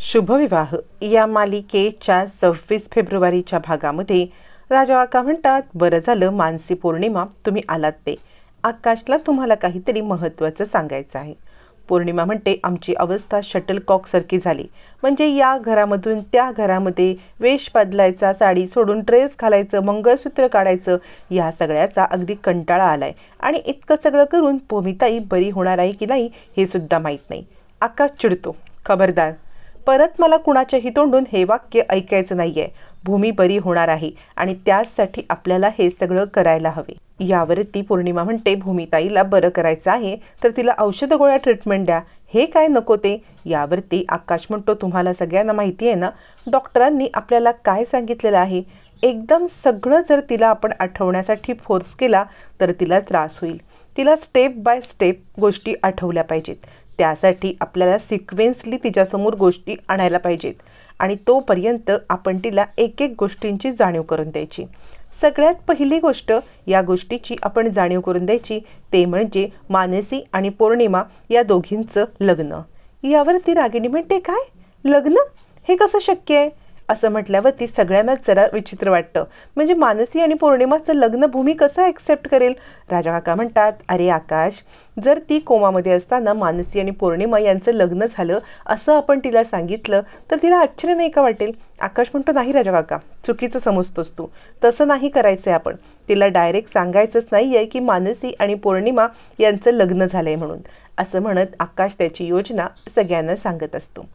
शुभविवाह या मालिकेच्या 26 फेब्रुवारीच्या भागामध्ये राजा काका म्हणतात, बरं झालं मानसी पौर्णिमा तुम्ही आलात ते. आकाशला तुम्हाला काहीतरी महत्त्वाचं सांगायचं आहे. पौर्णिमा म्हणते, आमची अवस्था शटलकॉकसारखी झाली. म्हणजे या घरामधून त्या घरामध्ये वेश बदलायचा, साडी सोडून ड्रेस घालायचं, मंगळसूत्र काढायचं, या सगळ्याचा अगदी कंटाळा आलाय. आणि इतकं सगळं करून भूमिताई बरी होणार आहे की नाही हे सुद्धा माहीत नाही. आकाश चिडतो, खबरदार, परत मला कुणाच्याही तोंडून हे वाक्य ऐकायचं नाहीये. भूमी बरी होणार आहे आणि त्यासाठी आपल्याला हे सगळं करायला हवे. यावरती पौर्णिमा म्हणते, भूमिताईला बरं करायचं आहे तर तिला औषध गोळ्या ट्रीटमेंट द्या, हे काय नको ते. यावरती आकाश म्हणतो, तुम्हाला सगळ्यांना माहिती आहे ना डॉक्टरांनी आपल्याला काय सांगितलेलं आहे. एकदम सगळं जर तिला आपण आठवण्यासाठी फोर्स केला तर तिला त्रास होईल. तिला स्टेप बाय स्टेप गोष्टी आठवल्या पाहिजेत. त्यासाठी आपल्याला सिक्वेन्सली तिच्यासमोर गोष्टी आणायला पाहिजेत आणि तोपर्यंत आपण तिला एक एक गोष्टींची जाणीव करून द्यायची. सगळ्यात पहिली गोष्ट या गोष्टीची आपण जाणीव करून द्यायची ते म्हणजे मानसी आणि पौर्णिमा या दोघींचं लग्न. यावरती रागिणी म्हणते, काय लग्न, हे कसं शक्य आहे असं म्हटल्यावरती सगळ्यांनाच जरा विचित्र वाटतं. म्हणजे मानसी आणि पौर्णिमाचं लग्न भूमी कसं ॲक्सेप्ट करेल. राजा काका म्हणतात, अरे आकाश, जर ती कोमामध्ये असताना मानसी आणि पौर्णिमा यांचं लग्न झालं असं आपण तिला सांगितलं तर तिला आश्चर्य नाही का वाटेल. आकाश म्हणतो, नाही राजा काका, चुकीचं समजतोस तू, तसं नाही करायचं आहे. आपण तिला डायरेक्ट सांगायचंच नाही आहे की मानसी आणि पौर्णिमा यांचं लग्न झालं आहे म्हणून. असं म्हणत आकाश त्याची योजना सगळ्यांना सांगत असतो.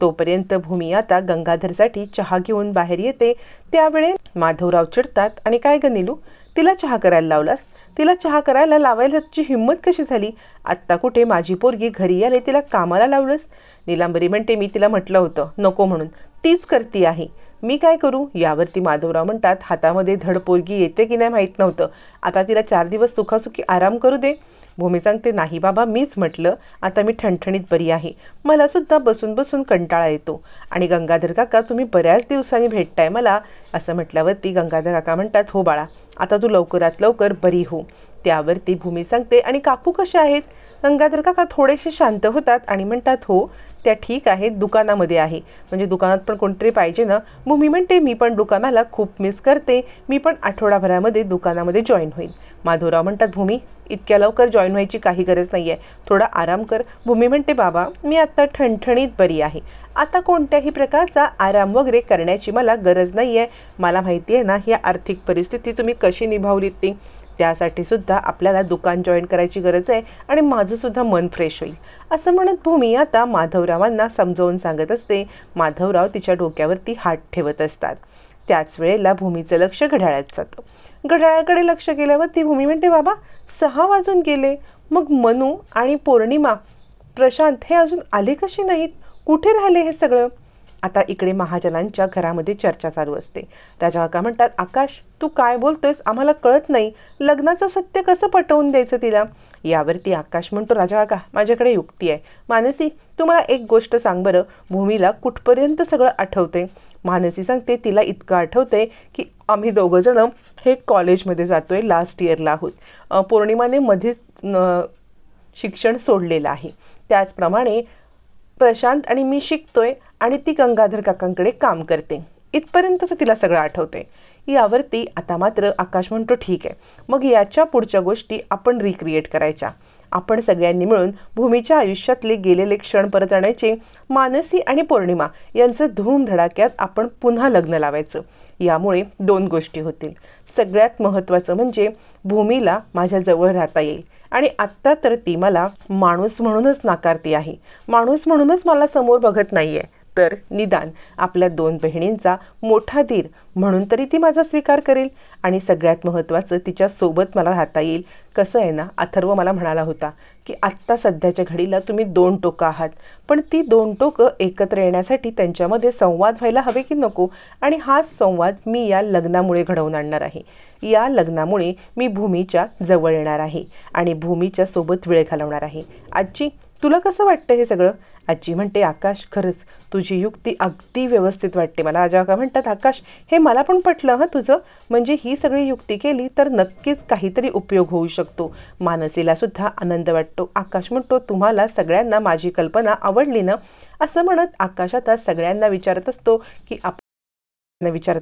तोपर्यंत भूमी आता गंगाधरसाठी चहा घेऊन बाहेर येते. त्यावेळे माधवराव चिडतात, आणि काय ग नीलू, तिला चहा करायला लावलास? तिला चहा करायला लावायलाची हिंमत कशी झाली? आत्ता कुठे माझी पोरगी घरी आले तिला कामाला लावलंस? नीलांबरी म्हणते, मी तिला म्हटलं होतं नको म्हणून, तीच करती आहे, मी काय करू. यावरती माधवराव म्हणतात, हातामध्ये धड पोरगी येते की नाही माहीत नव्हतं, आता तिला 4 दिवस सुखासुखी आराम करू दे. भूमी सांगते, नाही बाबा, मीच म्हटलं, आता मी ठणठणीत बरी आहे, मला सुद्धा बसून बसून कंटाळा येतो. आणि गंगाधर काका, तुम्ही बऱ्याच दिवसांनी भेटताय मला. असं म्हटल्यावरती गंगाधर काका म्हणतात, हो बाळा, आता तू लवकरात लवकर बरी हो. त्यावरती भूमी सांगते, आणि काकू कशा आहेत? गंगाधर काका थोडेसे शांत होतात आणि म्हणतात, हो त्या ठीक आहेत, दुकानामध्ये आहे. म्हणजे दुकानात पण कोणतरी पाहिजे ना. भूमी म्हणते, मी पण दुकानाला खूप मिस करते, मी पण आठवडाभरामध्ये दुकानामध्ये जॉईन होईल. माधवराव म्हणतात, भूमी, इतक्या लवकर जॉईन व्हायची काही गरज नाही आहे, थोडा आराम कर. भूमी म्हणते, बाबा, मी आत्ता ठणठणीत बरी आहे, आता कोणत्याही प्रकारचा आराम वगैरे करण्याची मला गरज नाही आहे. मला माहिती आहे ना ही आर्थिक परिस्थिती तुम्ही कशी निभावलीत ती, त्यासाठी सुद्धा आपल्याला दुकान जॉईन करायची गरज आहे आणि माझं सुद्धा मन फ्रेश होईल. असं म्हणत भूमी आता माधवरावांना समजावून सांगत असते. माधवराव तिच्या डोक्यावरती हात ठेवत असतात. त्याच वेळेला भूमीचं लक्ष घड्याळात जातं. घड्याळाकडे लक्ष गेल्यावरती भूमी म्हणते, बाबा 6 वाजून गेले, मग मनू आणि पौर्णिमा, प्रशांत हे अजून आले कसे नाहीत, कुठे राहिले हे सगळं. आता इकडे महाजनांच्या घरामध्ये चर्चा चालू असते. राजा काका म्हणतात, आकाश, तू काय बोलतोयस, आम्हाला कळत नाही, लग्नाचं सत्य कसं पटवून द्यायचं तिला. यावरती आकाश म्हणतो, राजा काका, माझ्याकडे युक्ती आहे. मानसी, तू मला एक गोष्ट सांग बरं, भूमीला कुठपर्यंत सगळं आठवते? मानसी सांगते, तिला इतकं आठवतंय की आम्ही दोघंजणं हे कॉलेजमध्ये जातोय, लास्ट इयरला आहोत. पौर्णिमाने मध्येच शिक्षण सोडलेलं आहे. त्याचप्रमाणे प्रशांत आणि मी शिकतोय आणि ती गंगाधर काकांकडे काम करते, इथपर्यंतच तिला सगळं आठवते. यावरती आता मात्र आकाश म्हणतो, ठीक आहे, मग याच्या पुढच्या गोष्टी आपण रिक्रिएट करायच्या. आपण सगळ्यांनी मिळून भूमीच्या आयुष्यातले गेलेले क्षण परत आणायचे. मानसी आणि पौर्णिमा यांचं धूमधडाक्यात आपण पुन्हा लग्न लावायचं. यामुळे 2 गोष्टी होतील. सगळ्यात महत्त्वाचं म्हणजे भूमीला माझ्याजवळ राहता येईल. आणि आत्ता तर ती मला माणूस म्हणूनच नाकारते आहे, माणूस म्हणूनच मला समोर बघत नाही आहे, तर निदान आपल्या 2 बहिणींचा मोठा धीर म्हणून तरी ती माझा स्वीकार करेल. आणि सगळ्यात महत्त्वाचं, तिच्यासोबत मला राहता येईल. कसं आहे ना, अथर्व मला म्हणाला होता की आत्ता सध्याच्या घडीला तुम्ही 2 टोकं आहात, पण ती 2 टोकं एकत्र येण्यासाठी त्यांच्यामध्ये संवाद व्हायला हवे की नको. आणि हाच संवाद मी या लग्नामुळे घडवून आणणार आहे. या लग्नामुळे मी भूमीच्या जवळ येणार आहे आणि भूमीच्या सोबत वेळ घालवणार आहे. आजी, तुला कसं वाटतं हे सगळं? आजी म्हणते, आकाश, खरंच तुझी युक्ती अगदी व्यवस्थित वाटते मला. आजी काका म्हणतात, आकाश, हे मला पण पटलं हं तुझं, म्हणजे ही सगळी युक्ती केली तर नक्कीच काहीतरी उपयोग होऊ शकतो. मानसीला सुद्धा आनंद वाटतो. आकाश म्हणतो, तुम्हाला सगळ्यांना माझी कल्पना आवडली ना? असं म्हणत आकाश आता सगळ्यांना विचारत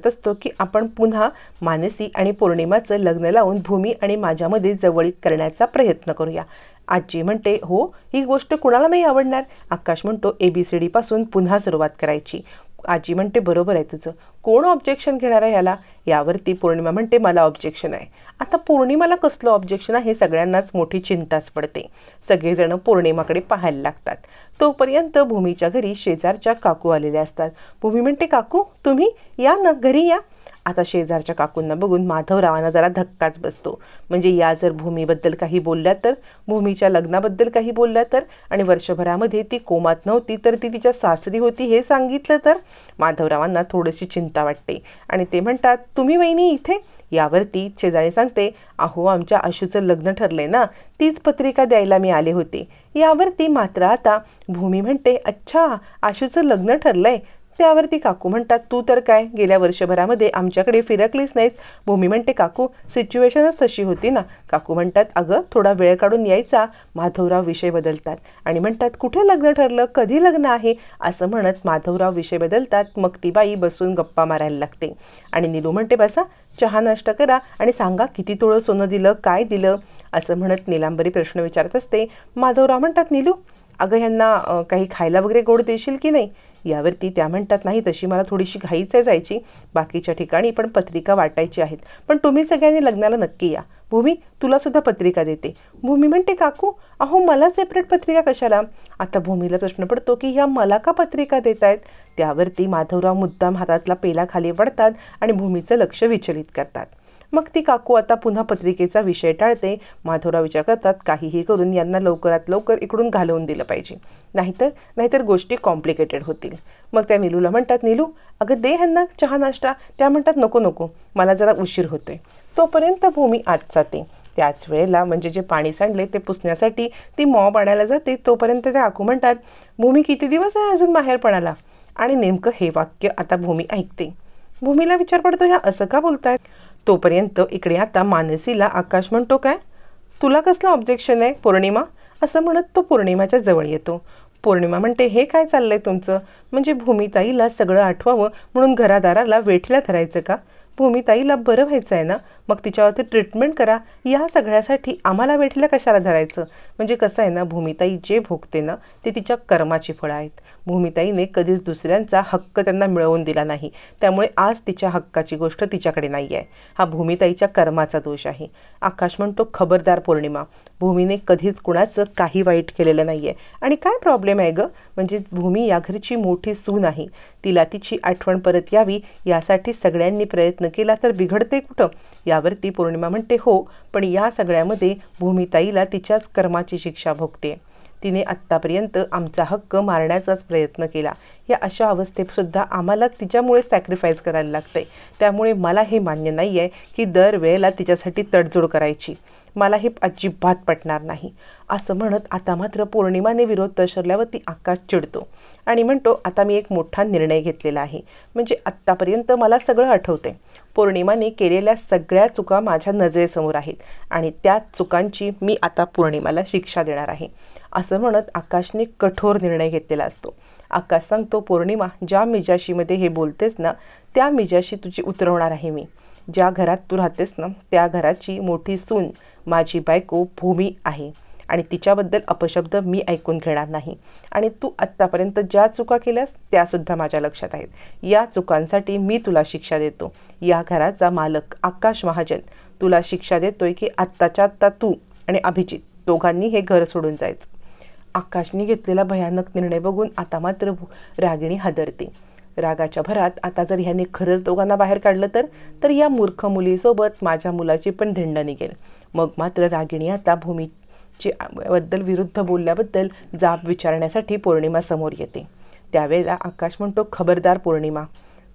असतो की आपण पुन्हा मानसी आणि पौर्णिमाचं लग्न लावून भूमी आणि माझ्यामध्ये जवळीक करण्याचा प्रयत्न करूया. आजी म्हणते, हो, ही गोष्ट कुणाला नाही आवडणार. आकाश म्हणतो, ABCD पासून पुन्हा सुरुवात करायची. आजी म्हणते, बरोबर आहे तुझं. कोण ऑब्जेक्शन घेणार आहे याला? यावरती पौर्णिमा म्हणते, मला ऑब्जेक्शन आहे. आता पौर्णिमाला कसलं ऑब्जेक्शन आहे, सगळ्यांनाच मोठी चिंताच पडते. सगळेजण पौर्णिमाकडे पाहायला लागतात. तोपर्यंत भूमीच्या घरी शेजारच्या काकू आलेल्या असतात. भूमी म्हणते, काकू तुम्ही या ना, घरी या. आता शेजारच्या काकूंना बघून माधवरावांना जरा धक्काच बसतो. म्हणजे या जर भूमीबद्दल काही बोलल्या तर, भूमीच्या लग्नाबद्दल काही बोलल्या तर, आणि वर्षभरामध्ये ती कोमात नव्हती तर ती तिच्या सासरी होती हे सांगितलं तर, माधवरावांना थोडीशी चिंता वाटते. आणि ते म्हणतात, तुम्ही वहिनी इथे? यावरती शेजारी सांगते, अहो आमच्या आशूचं लग्न ठरलंय ना, तीच पत्रिका द्यायला मी आले होते. यावरती मात्र आता भूमी म्हणते, अच्छा, आशूचं लग्न ठरलंय. त्यावरती काकू म्हणतात, तू तर काय गेल्या वर्षभरामध्ये आमच्याकडे फिरकलीच नाहीस. भूमी म्हणते, काकू सिच्युएशनच तशी होती ना. काकू म्हणतात, अगं थोडा वेळ काढून यायचा. माधवराव विषय बदलतात आणि म्हणतात, कुठे लग्न ठरलं, कधी लग्न आहे, असं म्हणत माधवराव विषय बदलतात. मग ती बाई बसून गप्पा मारायला लागते आणि नीलू म्हणते, बसा, चहा नाश्ता करा आणि सांगा किती तोळं सोनं दिलं, काय दिलं, असं म्हणत नीलांबरी प्रश्न विचारत असते. माधवराव म्हणतात, नीलू अगं ह्यांना काही खायला वगैरे गोड देशील की नाही? यावरती त्या म्हणतात, नाही तशी मला थोडीशी घाईच आहे जायची, बाकीच्या ठिकाणी पण पत्रिका वाटायची आहेत, पण तुम्ही सगळ्यांनी लग्नाला नक्की या. भूमी तुला सुद्धा पत्रिका देते. भूमी म्हणते, काकू अहो मला सेपरेट पत्रिका कशाला? आता भूमीला प्रश्न पडतो की ह्या मला का पत्रिका देत आहेत? त्यावरती माधवराव मुद्दाम हातातला पेला खाली पडतात आणि भूमीचं लक्ष विचलित करतात. मग ती काकू आता पुन्हा पत्रिकेचा विषय टाळते. माधवराव विचार करतात, काहीही करून यांना लवकरात लवकर इकडून घालवून दिलं पाहिजे, नाहीतर गोष्टी कॉम्प्लिकेटेड होतील. मग त्या नीलूला म्हणतात, नीलू अगं दे ह्यांना चहा नाश्ता. त्या म्हणतात, नको नको, मला जरा उशीर होतोय. तोपर्यंत भूमी आत जाते. त्याच वेळेला म्हणजे जे पाणी सांडले ते पुसण्यासाठी ती मॉप आणायला जाते. तोपर्यंत त्या काकू म्हणतात, भूमी किती दिवस आहे अजून माहेरपणाला? आणि नेमकं हे वाक्य आता भूमी ऐकते. भूमीला विचार पडतो, ह्या असं का बोलतायत? तोपर्यंत इकडे आता मानसीला आकाश म्हणतो, काय तुला कसलं ऑब्जेक्शन आहे पौर्णिमा, असं म्हणत तो पौर्णिमाच्या जवळ येतो. पौर्णिमा म्हणते, हे काय चाललंय तुमचं? म्हणजे भूमिताईला सगळं आठवावं म्हणून घरादाराला वेठीला धरायचं का? भूमिताईला बरं व्हायचं आहे ना, मग तिच्यावरती ट्रीटमेंट करा. या सगळ्यासाठी आम्हाला वेठीला कशाला धरायचं? म्हणजे कसं आहे ना, भूमिताई जे भोगते ना ते तिच्या कर्माची फळं आहेत. भूमिताईने कधीच दुसऱ्यांचा हक्क त्यांना मिळवून दिला नाही, त्यामुळे आज तिच्या हक्काची गोष्ट तिच्याकडे नाही आहे. हा भूमिताईच्या कर्माचा दोष आहे. आकाश म्हणतो, खबरदार पौर्णिमा, भूमीने कधीच कुणाचं काही वाईट केलेलं नाही आहे. आणि काय प्रॉब्लेम आहे गं? म्हणजे भूमी या घरची मोठी सून आहे, तिला तिची आठवण परत यावी यासाठी सगळ्यांनी प्रयत्न केला तर बिघडते कुठं? यावरती पौर्णिमा म्हणते, हो, पण या सगळ्यामध्ये भूमिताईला तिच्याच कर्माची शिक्षा भोगते. तिने आत्तापर्यंत आमचा हक्क मारण्याचाच प्रयत्न केला. या अशा अवस्थेत सुद्धा आम्हाला तिच्यामुळे सॅक्रिफाईस करायला लागतंय. त्यामुळे मला हे मान्य नाही आहे की दरवेळेला तिच्यासाठी तडजोड करायची. मला हे अजिबात पटणार नाही, असं म्हणत आता मात्र पौर्णिमाने विरोध दर्शवल्यावरती आकाश चिडतो आणि म्हणतो, आता मी एक मोठा निर्णय घेतलेला आहे. म्हणजे आत्तापर्यंत मला सगळं आठवतंय. पौर्णिमाने केलेल्या सगळ्या चुका माझ्या नजरेसमोर आहेत आणि त्या चुकांची मी आता पौर्णिमाला शिक्षा देणार आहे, असं म्हणत आकाशने कठोर निर्णय घेतलेला असतो. आकाश सांगतो, पौर्णिमा, ज्या मिजाशीमध्ये हे बोलतेस ना त्या मिजाशी तुझी उतरवणार आहे मी. ज्या घरात तू राहतेस ना त्या घराची मोठी सून माझी बायको भूमी आहे आणि तिच्याबद्दल अपशब्द मी ऐकून घेणार नाही. आणि तू आत्तापर्यंत ज्या चुका केल्यास त्यासुद्धा माझ्या लक्षात आहेत. या चुकांसाठी मी तुला शिक्षा देतो. या घराचा मालक आकाश महाजन तुला शिक्षा देतोय की आत्ताच्या आत्ता तू आणि अभिजित दोघांनी हे घर सोडून जायचं. आकाशने घेतलेला भयानक निर्णय बघून आता मात्र रागिणी हादरते. रागाच्या भरात आता जर ह्याने खरंच दोघांना बाहेर काढलं तर या मूर्ख मुलीसोबत माझ्या मुलाची पण धिंड निघेल. मग मात्र रागिणी आता भूमीची बद्दल विरुद्ध बोलल्याबद्दल जाब विचारण्यासाठी पौर्णिमा समोर येते. त्यावेळेला आकाश म्हणतो, खबरदार पौर्णिमा,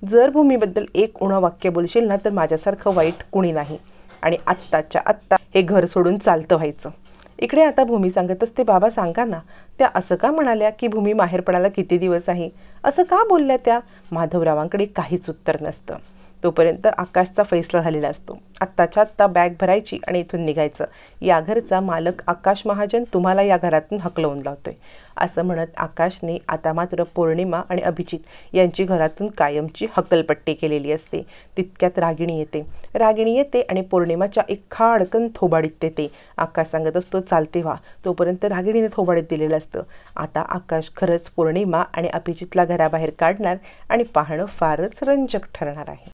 जर भूमीबद्दल एक उणं वाक्य बोलशील ना तर माझ्यासारखं वाईट कुणी नाही आणि आत्ताच्या आत्ता हे घर सोडून चालतं व्हायचं. इकडे आता भूमी सांगत असते, बाबा सांगा ना, त्या असं का म्हणाल्या की भूमी माहेरपणाला किती दिवस आहे? असं का बोलल्या त्या? माधवरावांकडे काहीच उत्तर नसतं. तोपर्यंत आकाशचा फैसला झालेला असतो. आत्ताच्या आत्ता बॅग भरायची आणि इथून निघायचं. या घरचा मालक आकाश महाजन तुम्हाला या घरातून हकलवून लावतोय, असं म्हणत आकाशने आता मात्र पौर्णिमा आणि अभिजित यांची घरातून कायमची हकलपट्टी केलेली असते. तितक्यात रागिणी येते आणि पौर्णिमाच्या एक खाडकन थोबाडीत देते. आकाश सांगत असतो चालते व्हा, तोपर्यंत रागिणीने थोबाडीत दिलेलं असतं. आता आकाश खरंच पौर्णिमा आणि अभिजितला घराबाहेर काढणार आणि पाहणं फारच रंजक ठरणार आहे.